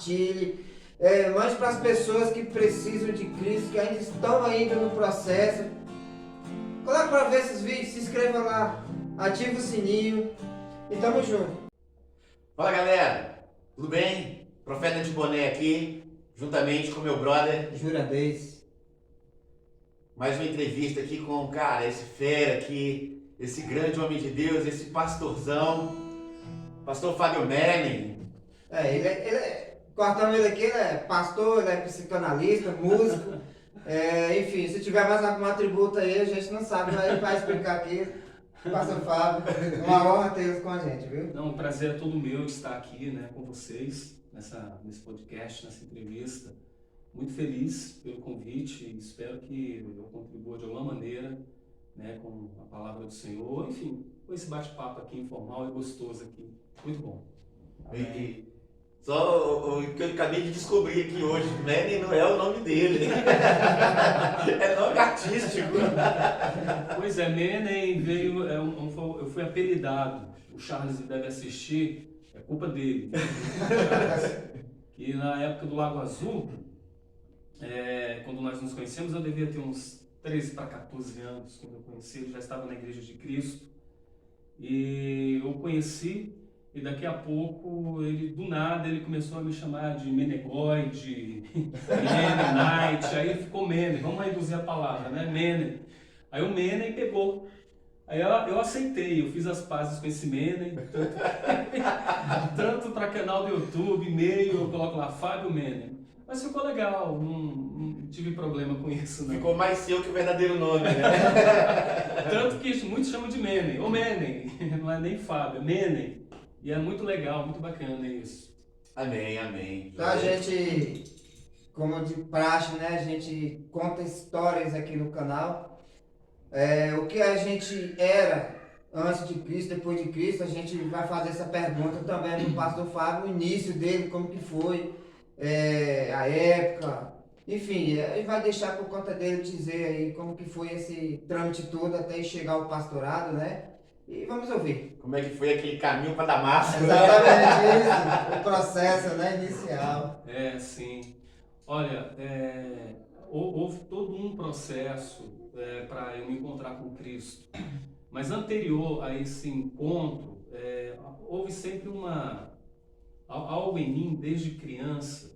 compartilhe, mande para as pessoas que precisam de Cristo, que ainda estão ainda no processo. Coloque para ver esses vídeos, se inscreva lá, ative o sininho e tamo junto. Fala galera, tudo bem? Profeta de Boné aqui, juntamente com meu brother Juradez. Mais uma entrevista aqui com, cara, esse fera aqui, esse grande homem de Deus, esse pastorzão, pastor Fábio Manning. Cortando ele aqui, ele é pastor, ele é psicanalista, músico, enfim, se tiver mais algum atributo aí, a gente não sabe, mas ele vai explicar aqui. Pastor Fábio, uma honra tê-los com a gente, viu? Não, o prazer é todo meu de estar aqui, né, com vocês, nesse podcast, nessa entrevista. Muito feliz pelo convite e espero que eu contribua de alguma maneira, né, com a palavra do Senhor. Enfim, com esse bate-papo aqui informal e gostoso aqui. Muito bom. E só o que eu acabei de descobrir aqui hoje, Manning não é o nome dele. É nome artístico. Pois é, Manning veio, eu fui apelidado. O Charles deve assistir, é culpa dele. E na época do Lago Azul, quando nós nos conhecemos, eu devia ter uns 13 para 14 anos. Quando eu conheci, ele já estava na Igreja de Cristo. E eu conheci, e daqui a pouco, do nada, ele começou a me chamar de Menegoide, Menenite, aí ficou Mene, vamos reduzir a palavra, né? Mene. Aí o Mene pegou. Aí eu aceitei, eu fiz as pazes com esse Mene, tanto para canal do YouTube, e-mail, eu coloco lá, Fábio Mene. Mas ficou legal, não tive problema com isso, não. Ficou mais seu que o verdadeiro nome, né? Tanto que muitos chamam de Mene, ou Mene, não é nem Fábio, é Mene. E é muito legal, muito bacana isso. Amém, amém. Então a gente, como de praxe, né, a gente conta histórias aqui no canal. O que a gente era antes de Cristo, depois de Cristo, a gente vai fazer essa pergunta também para o pastor Fábio, o início dele, como que foi, a época, enfim, ele vai deixar por conta dele dizer aí como que foi esse trâmite todo até chegar ao pastorado, né? E vamos ouvir. Como é que foi aquele caminho para Damasco? Exatamente isso, o processo, né, inicial. Sim. Olha, houve todo um processo para eu me encontrar com Cristo. Mas anterior a esse encontro, houve sempre algo em mim desde criança,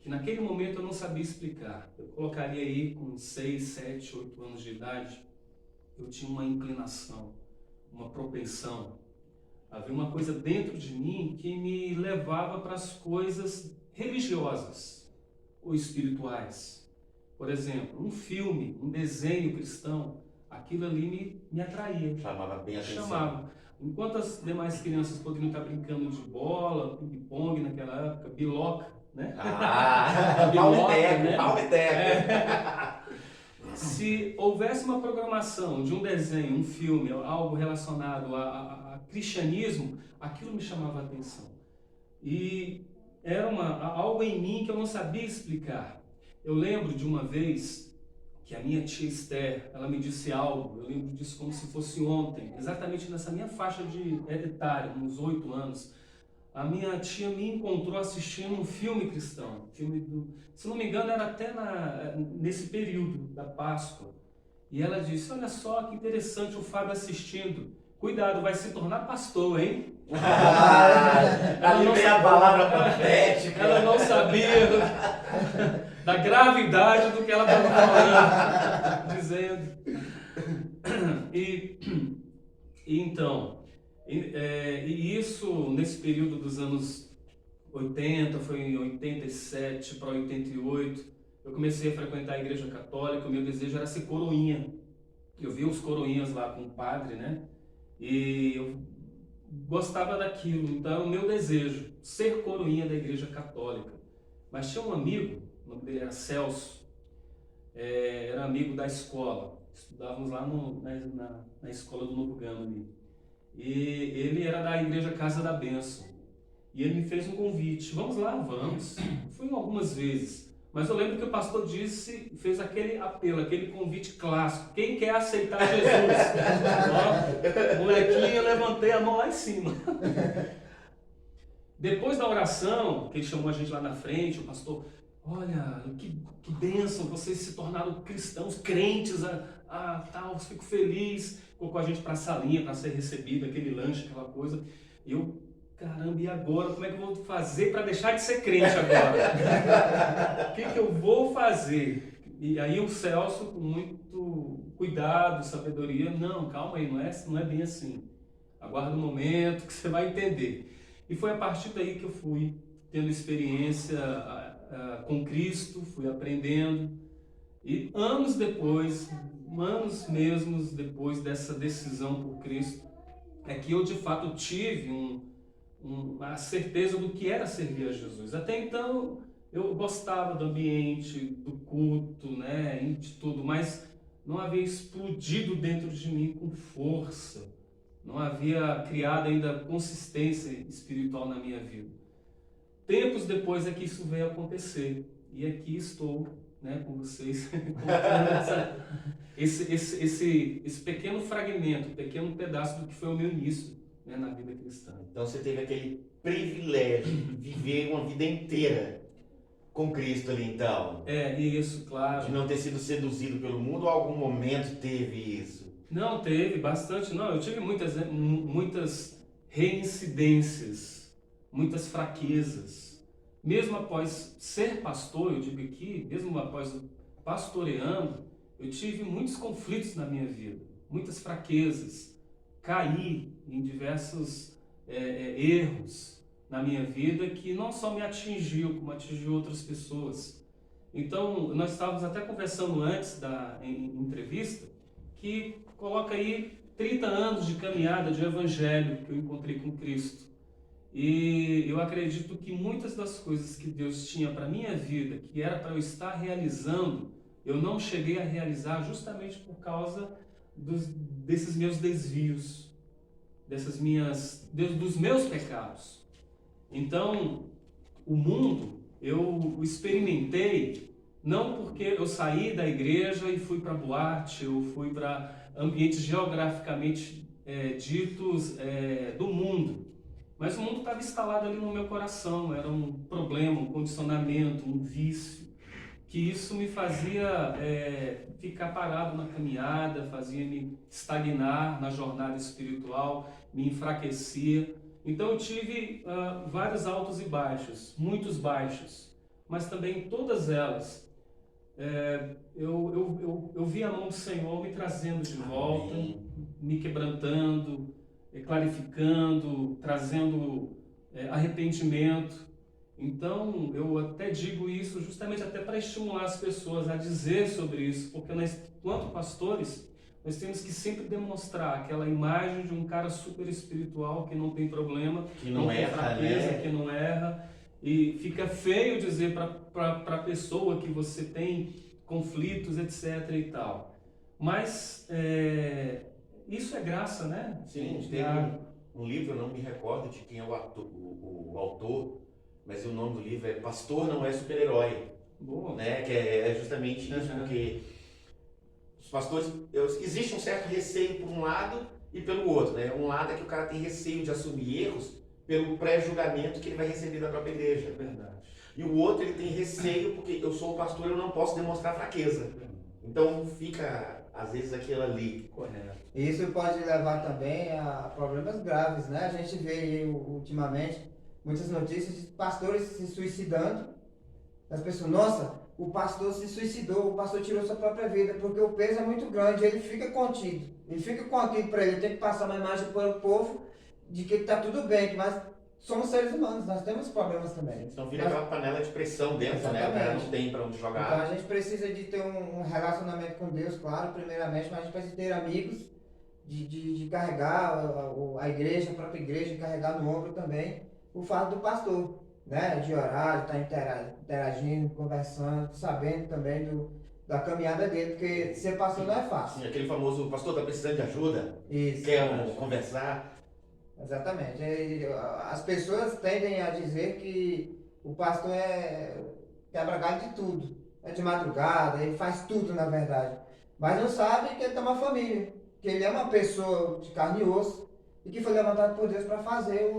que naquele momento eu não sabia explicar. Eu colocaria aí com 6, 7, 8 anos de idade, eu tinha uma inclinação, uma propensão. Havia uma coisa dentro de mim que me levava para as coisas religiosas ou espirituais. Por exemplo, um filme, um desenho cristão, aquilo ali me atraía. Chamava bem a atenção. Chamava. Enquanto as demais crianças poderiam estar brincando de bola, ping-pong naquela época, biloca, né? Palmeteco. Se houvesse uma programação de um desenho, um filme, algo relacionado a cristianismo, aquilo me chamava a atenção. E era algo em mim que eu não sabia explicar. Eu lembro de uma vez que a minha tia Esther, ela me disse algo, eu lembro disso como se fosse ontem, exatamente nessa minha faixa de etária, uns 8 anos. A minha tia me encontrou assistindo um filme cristão, se não me engano era até nesse período da Páscoa. E ela disse, olha só que interessante o Fábio assistindo, cuidado, vai se tornar pastor, hein? Ali vem a palavra profética. Ela não sabia da gravidade do que ela estava falando, dizendo. E então... E isso, nesse período dos anos 80, foi em 87 para 88, eu comecei a frequentar a igreja católica, o meu desejo era ser coroinha. Eu vi os coroinhas lá com o padre, né? E eu gostava daquilo, então era o meu desejo, ser coroinha da igreja católica. Mas tinha um amigo, o nome dele era Celso, era amigo da escola, estudávamos lá na escola do Novo Gama ali. E ele era da igreja Casa da Bênção. E ele me fez um convite. Vamos lá, vamos. Fui algumas vezes. Mas eu lembro que o pastor fez aquele apelo, aquele convite clássico. Quem quer aceitar Jesus? Ó, molequinho, eu levantei a mão lá em cima. Depois da oração, que ele chamou a gente lá na frente, o pastor, olha, que bênção, vocês se tornaram cristãos, crentes, tal, fico feliz. Colocou a gente para a salinha, para ser recebido, aquele lanche, aquela coisa. E eu, caramba, e agora? Como é que eu vou fazer para deixar de ser crente agora? O que eu vou fazer? E aí o Celso, com muito cuidado, sabedoria, não, calma aí, não é bem assim. Aguarda um momento que você vai entender. E foi a partir daí que eu fui tendo experiência com Cristo, fui aprendendo. E anos mesmos depois dessa decisão por Cristo, é que eu de fato tive a certeza do que era servir a Jesus. Até então eu gostava do ambiente, do culto, né, de tudo, mas não havia explodido dentro de mim com força. Não havia criado ainda consistência espiritual na minha vida. Tempos depois é que isso veio acontecer. E aqui estou, né, com vocês, esse pequeno fragmento, pequeno pedaço do que foi o meu início, né, na vida cristã. Então você teve aquele privilégio de viver uma vida inteira com Cristo ali, então. Isso, claro. De não ter sido seduzido pelo mundo, ou algum momento teve isso? Não, teve bastante. Não, eu tive muitas reincidências, muitas fraquezas. Mesmo após ser pastor, eu digo aqui, mesmo após pastoreando, eu tive muitos conflitos na minha vida, muitas fraquezas. Caí em diversos erros na minha vida que não só me atingiu, como atingiu outras pessoas. Então, nós estávamos até conversando antes em entrevista, que coloca aí 30 anos de caminhada de evangelho que eu encontrei com Cristo. E eu acredito que muitas das coisas que Deus tinha para a minha vida, que era para eu estar realizando, eu não cheguei a realizar justamente por causa desses meus desvios, dos meus pecados. Então, o mundo, eu experimentei, não porque eu saí da igreja e fui para boate, eu fui para ambientes geograficamente ditos do mundo, mas o mundo estava instalado ali no meu coração, era um problema, um condicionamento, um vício, que isso me fazia ficar parado na caminhada, fazia me estagnar na jornada espiritual, me enfraquecia. Então eu tive vários altos e baixos, muitos baixos, mas também todas elas, eu vi a mão do Senhor me trazendo de volta, me quebrantando, clarificando, trazendo arrependimento. Então eu até digo isso justamente até para estimular as pessoas a dizer sobre isso, porque nós, enquanto pastores, nós temos que sempre demonstrar aquela imagem de um cara super espiritual que não tem problema, que não tem erra, fraqueza, né? que não erra. E fica feio dizer para a pessoa que você tem conflitos, etc. e tal. Mas isso é graça, né? Sim, tem um livro, eu não me recordo de quem é o autor, mas o nome do livro é Pastor Não É Super-Herói. Boa. Né? Que é justamente isso, porque os pastores, existe um certo receio por um lado e pelo outro, né? Um lado é que o cara tem receio de assumir erros pelo pré-julgamento que ele vai receber da própria igreja. É verdade. E o outro, ele tem receio porque eu sou o pastor, eu não posso demonstrar fraqueza. Então fica, às vezes, aquilo ali. Correto. Isso pode levar também a problemas graves, né? A gente vê aí, ultimamente muitas notícias de pastores se suicidando. As pessoas, nossa, o pastor se suicidou, o pastor tirou sua própria vida, porque o peso é muito grande, ele fica contido. Ele fica contido para ele, tem que passar uma imagem para o povo de que está tudo bem, mas somos seres humanos, nós temos problemas também. Então vira aquela panela de pressão dentro, né? O cara não tem para onde jogar. Então a gente precisa de ter um relacionamento com Deus, claro, primeiramente, mas a gente precisa ter amigos, de carregar a igreja, a própria igreja, carregar no ombro também o fato do pastor, né? De orar, de estar interagindo, conversando, sabendo também da caminhada dele, porque ser pastor não é fácil. Sim, aquele famoso, pastor, tá precisando de ajuda? Isso. Quer conversar? Exatamente. As pessoas tendem a dizer que o pastor quebra galho de tudo. É de madrugada, ele faz tudo na verdade. Mas não sabe que ele tem uma família, que ele é uma pessoa de carne e osso e que foi levantado por Deus para fazer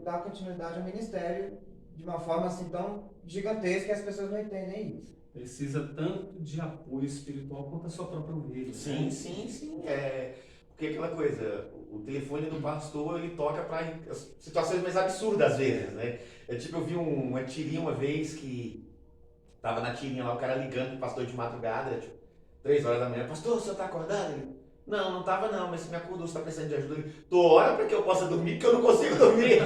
dar continuidade ao ministério de uma forma assim tão gigantesca que as pessoas não entendem isso. Precisa tanto de apoio espiritual quanto a sua própria ovelha. Sim, né? sim, sim. Porque aquela coisa, o telefone do pastor, ele toca para situações mais absurdas às vezes, né? Eu vi uma tirinha uma vez que tava na tirinha lá, o cara ligando pro pastor de madrugada, tipo, 3 horas da manhã, pastor, o senhor tá acordado? Ele, não tava não, mas se me acordou, você tá precisando de ajuda? Ele, tô, ora para que eu possa dormir, porque eu não consigo dormir.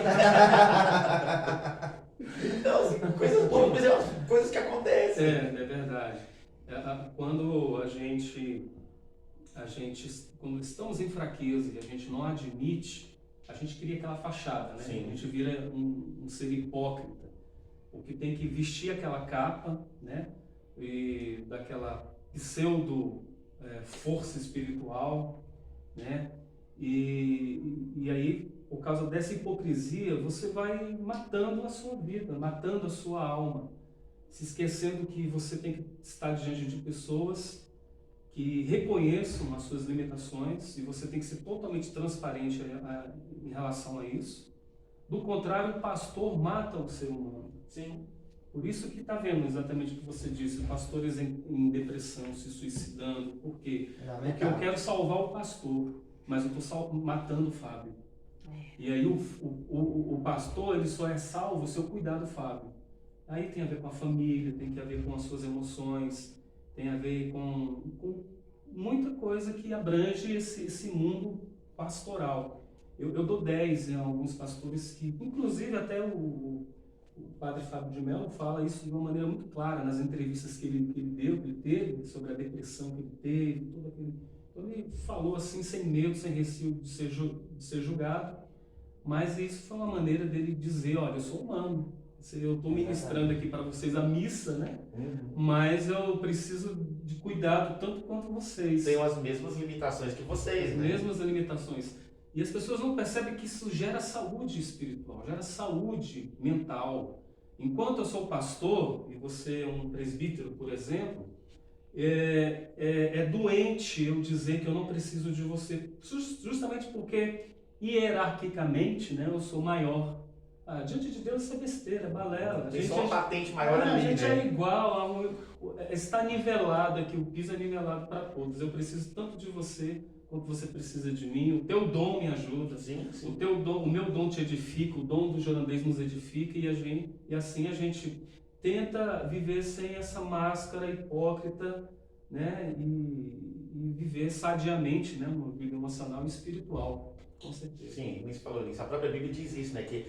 Então, assim, coisas boas, mas é coisas que acontecem. É verdade. Quando quando estamos em fraqueza e a gente não admite, a gente cria aquela fachada, né? Sim. A gente vira um ser hipócrita, porque tem que vestir aquela capa, né? E daquela pseudo força espiritual, né? E aí, por causa dessa hipocrisia, você vai matando a sua vida, matando a sua alma, se esquecendo que você tem que estar diante de pessoas que reconheçam as suas limitações e você tem que ser totalmente transparente em relação a isso. Do contrário, o pastor mata o ser humano. Sim. Por isso que está vendo exatamente o que você disse, pastores em depressão, se suicidando. Por quê? Porque eu quero salvar o pastor, mas eu estou matando o Fábio. E aí o pastor ele só é salvo se eu cuidar do Fábio. Aí tem a ver com a família, tem a ver com as suas emoções, tem a ver com muita coisa que abrange esse mundo pastoral. Eu dou 10 em alguns pastores que, inclusive até o padre Fábio de Mello fala isso de uma maneira muito clara nas entrevistas que ele teve sobre a depressão que ele teve, então ele falou assim sem medo, sem receio de ser julgado, mas isso foi uma maneira dele dizer, olha, eu sou humano, eu estou ministrando aqui para vocês a missa, né? Mas eu preciso de cuidado tanto quanto vocês. Tem as mesmas limitações que vocês, As né? mesmas limitações. E as pessoas não percebem que isso gera saúde espiritual, gera saúde mental. Enquanto eu sou pastor, e você é um presbítero, por exemplo, é doente eu dizer que eu não preciso de você, justamente porque hierarquicamente, né, eu sou maior. Diante de Deus isso é besteira, balela. Tem só uma patente maior a ali, gente né? é igual, está nivelado aqui, o piso é nivelado para todos. Eu preciso tanto de você quanto você precisa de mim. O teu dom me ajuda, Sim, sim. o meu dom te edifica, o dom do jornalês nos edifica e assim a gente tenta viver sem essa máscara hipócrita, né? E viver sadiamente, né? Uma vida emocional e espiritual, com certeza. Sim, você falou nisso. A própria Bíblia diz isso, né? Que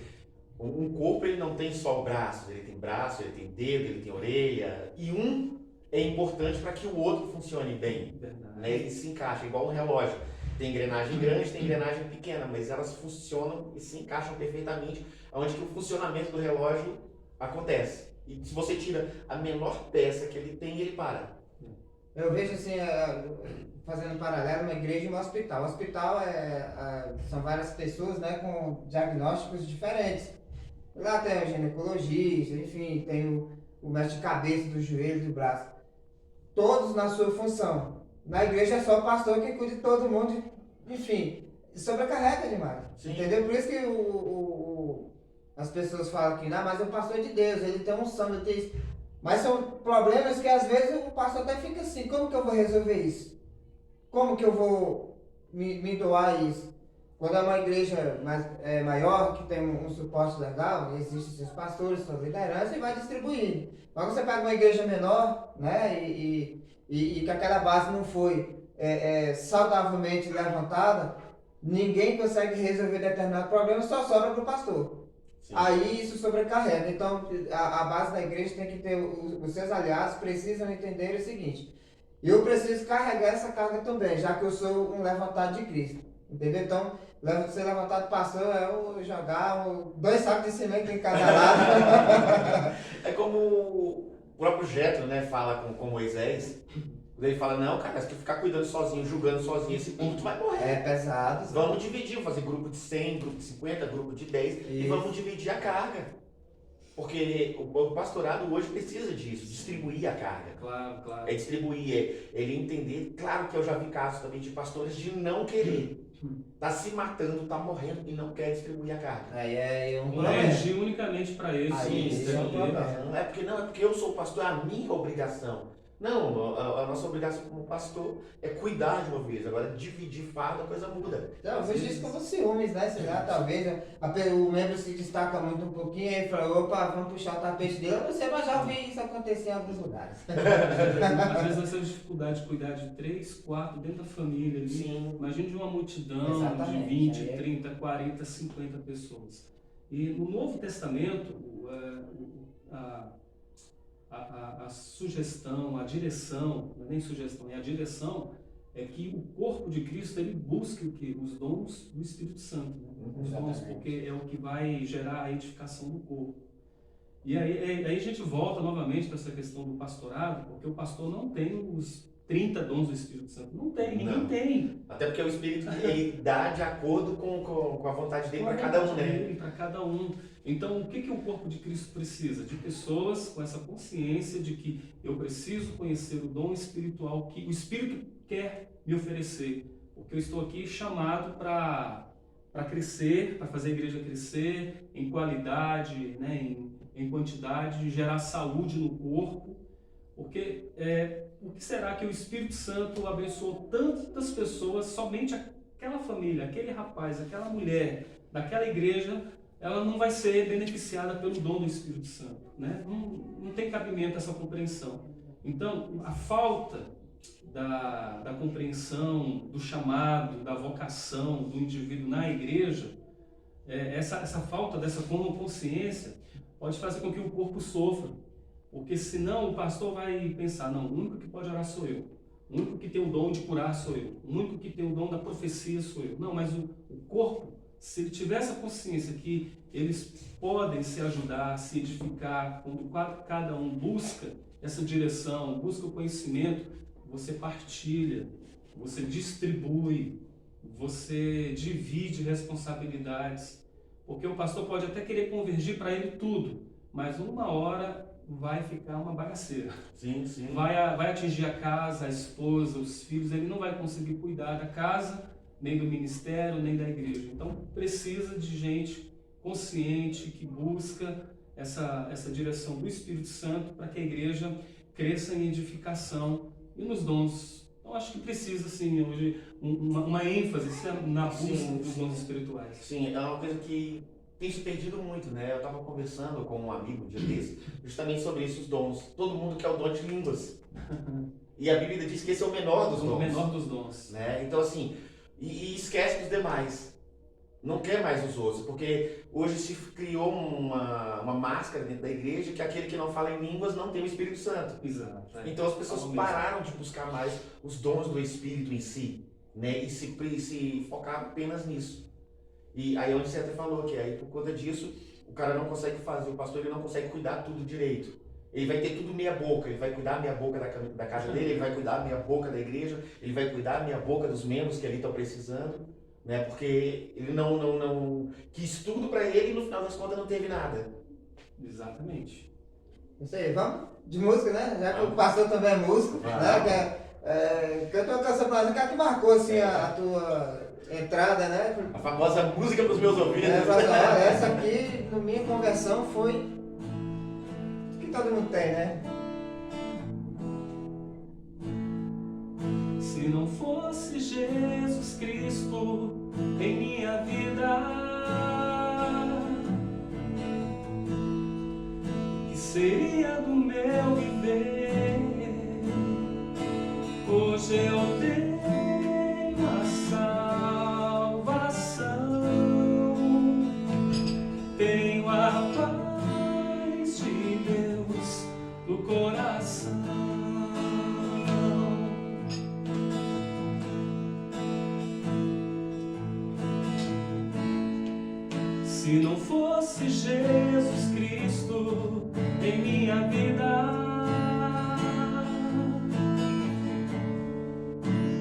um corpo ele não tem só braços, ele tem braço, ele tem dedo, ele tem orelha. E um é importante para que o outro funcione bem. Verdade. Né? Ele se encaixa, igual um relógio. Tem engrenagem grande, tem engrenagem pequena, mas elas funcionam e se encaixam perfeitamente, onde que o funcionamento do relógio acontece. E se você tira a menor peça que ele tem, ele para. Eu vejo assim, fazendo um paralelo, uma igreja e um hospital. O hospital são várias pessoas, né, com diagnósticos diferentes. Lá tem o ginecologista, enfim, tem o médico de cabeça, do joelho, do braço. Todos na sua função. Na igreja é só o pastor que cuida de todo mundo, enfim, sobrecarrega demais. Sim. Entendeu? Por isso que as pessoas falam que, não, mas o pastor é de Deus, ele tem unção, ele tem isso. Mas são problemas que às vezes o pastor até fica assim, como que eu vou resolver isso? Como que eu vou me doar isso? Quando é uma igreja maior, que tem um suporte legal, existem seus pastores, sua liderança, e vai distribuindo. Mas quando você pega uma igreja menor, né, e que aquela base não foi saudavelmente levantada, ninguém consegue resolver determinado problema, só sobra para o pastor. Sim. Aí isso sobrecarrega. Então a base da igreja tem que ter, os seus aliados precisam entender o seguinte: eu preciso carregar essa carga também, já que eu sou um levantado de Cristo. Entendeu? Então, ser levantado pastor é eu jogar 2 sacos de cimento em cada lado. É como o próprio Jetro, né, fala com Moisés. Ele fala, não, cara, se tu ficar cuidando sozinho, julgando sozinho, esse povo tu vai morrer. É pesado. Vamos dividir, vamos fazer grupo de 100, grupo de 50, grupo de 10 e vamos dividir a carga. Porque o pastorado hoje precisa disso, distribuir a carga. Claro. É distribuir, ele entender. Claro que eu já vi casos também de pastores de não querer. está se matando, está morrendo e não quer distribuir a carga. Aí é um Com problema. energia unicamente para ele. Aí, sim, esse é o sim. problema. Não é porque eu sou pastor, é a minha obrigação. Não, a nossa obrigação como pastor é cuidar de uma vez. Agora, dividir fardo, a coisa muda. Então, eu vejo isso como ciúmes, né? Sei lá, talvez o membro se destaca muito um pouquinho e fala, opa, vamos puxar o tapete dele. Eu não sei, mas já vi isso acontecer em alguns lugares. Às vezes essa dificuldade de cuidar de 3, 4 dentro da família ali. Sim. Imagine de uma multidão Exatamente. de 20, Aí é- 30, 40, 50 pessoas. E no Novo Testamento, a sugestão, a direção, não é nem sugestão, é a direção, é que o corpo de Cristo ele busque o quê? Os dons do Espírito Santo. Né? Os dons, Exatamente. porque é o que vai gerar a edificação do corpo. E aí a gente volta novamente para essa questão do pastorado, porque o pastor não tem os 30 dons do Espírito Santo. Não tem, ninguém Não. tem. Até porque o Espírito ele dá de acordo com a vontade dele para cada um, né? Para cada um. Então, o que o corpo de Cristo precisa? De pessoas com essa consciência de que eu preciso conhecer o dom espiritual que o Espírito quer me oferecer. Porque eu estou aqui chamado para crescer, para fazer a igreja crescer em qualidade, né, em quantidade, gerar saúde no corpo. Porque o que será que o Espírito Santo abençoou tantas pessoas, somente aquela família, aquele rapaz, aquela mulher, daquela igreja, ela não vai ser beneficiada pelo dom do Espírito Santo, né? Não tem cabimento essa compreensão. Então, a falta da compreensão, do chamado, da vocação do indivíduo na igreja, essa falta dessa consciência pode fazer com que o corpo sofra. Porque senão o pastor vai pensar, não, o único que pode orar sou eu. O único que tem o dom de curar sou eu. O único que tem o dom da profecia sou eu. Não, mas o corpo, se ele tiver essa consciência que eles podem se ajudar, se edificar, quando cada um busca essa direção, busca o conhecimento, você partilha, você distribui, você divide responsabilidades. Porque o pastor pode até querer convergir para ele tudo, mas uma hora vai ficar uma bagaceira. Sim, sim. Vai atingir a casa, a esposa, os filhos, ele não vai conseguir cuidar da casa, nem do ministério, nem da igreja. Então precisa de gente consciente, que busca essa direção do Espírito Santo para que a igreja cresça em edificação e nos dons. Então acho que precisa, sim, hoje, uma ênfase na busca dos dons espirituais. Sim, é uma coisa que tem se perdido muito, né? Eu estava conversando com um amigo um dia desse, justamente sobre isso, os dons. Todo mundo quer o dom de línguas. E a Bíblia diz que esse é o menor dos dons. O menor dos dons. Né? Então, assim, e esquece dos demais. Não quer mais os outros, porque hoje se criou uma máscara dentro da igreja que aquele que não fala em línguas não tem o Espírito Santo. Exato. Então as pessoas pararam de buscar mais os dons do Espírito em si, né? E se focar apenas nisso. E aí onde você até falou que aí por conta disso o cara não consegue fazer, o pastor ele não consegue cuidar tudo direito. Ele vai ter tudo meia boca, ele vai cuidar meia boca da casa dele, ele vai cuidar meia boca da igreja, ele vai cuidar meia boca dos membros que ali estão precisando, né? Porque ele não quis tudo para ele e no final das contas não teve nada. Exatamente. Isso aí, vamos de música, né? Já que o pastor também é músico, né? Canta uma canção pra nós, que marcou assim a tua entrada, né? A famosa música para os meus ouvidos. Essa aqui, na minha conversão, foi que todo mundo tem, né? Se não fosse Jesus Cristo em minha vida, o que seria do meu viver? Hoje eu tenho a salvação, tenho a paz de Deus no coração. Se não fosse Jesus Cristo em minha vida,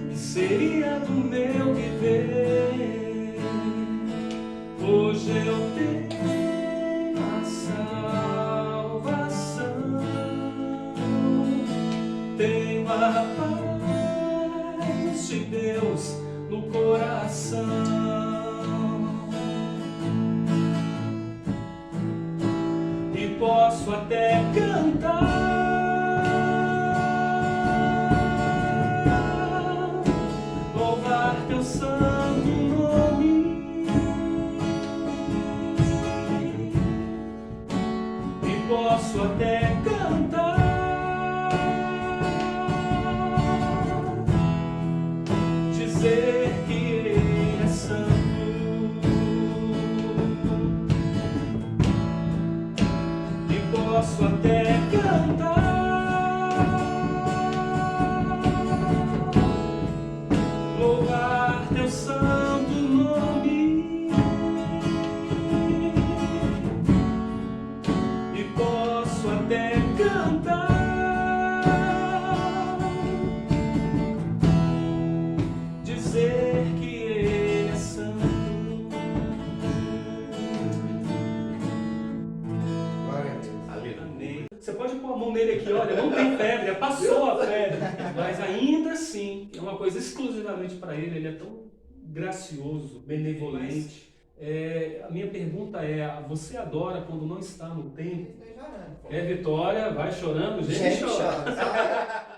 que seria do meu viver? Hoje eu tenho a salvação, tenho a paz de Deus no coração. E posso até cantar, louvar teu santo nome. E posso até cantar, dizer que Ele é santo. E posso até cantar, louvar teu santo nome. E posso até cantar, dizer que Ele é santo. Glória a Deus. Aleluia. Você pode pôr a mão nele aqui, olha, não tem febre, passou a febre, mas ainda assim é uma coisa exclusivamente para ele é tão gracioso, benevolente. A minha pergunta é, você adora quando não está no templo? Estou chorando. Vitória, vai chorando, gente chora. Chora.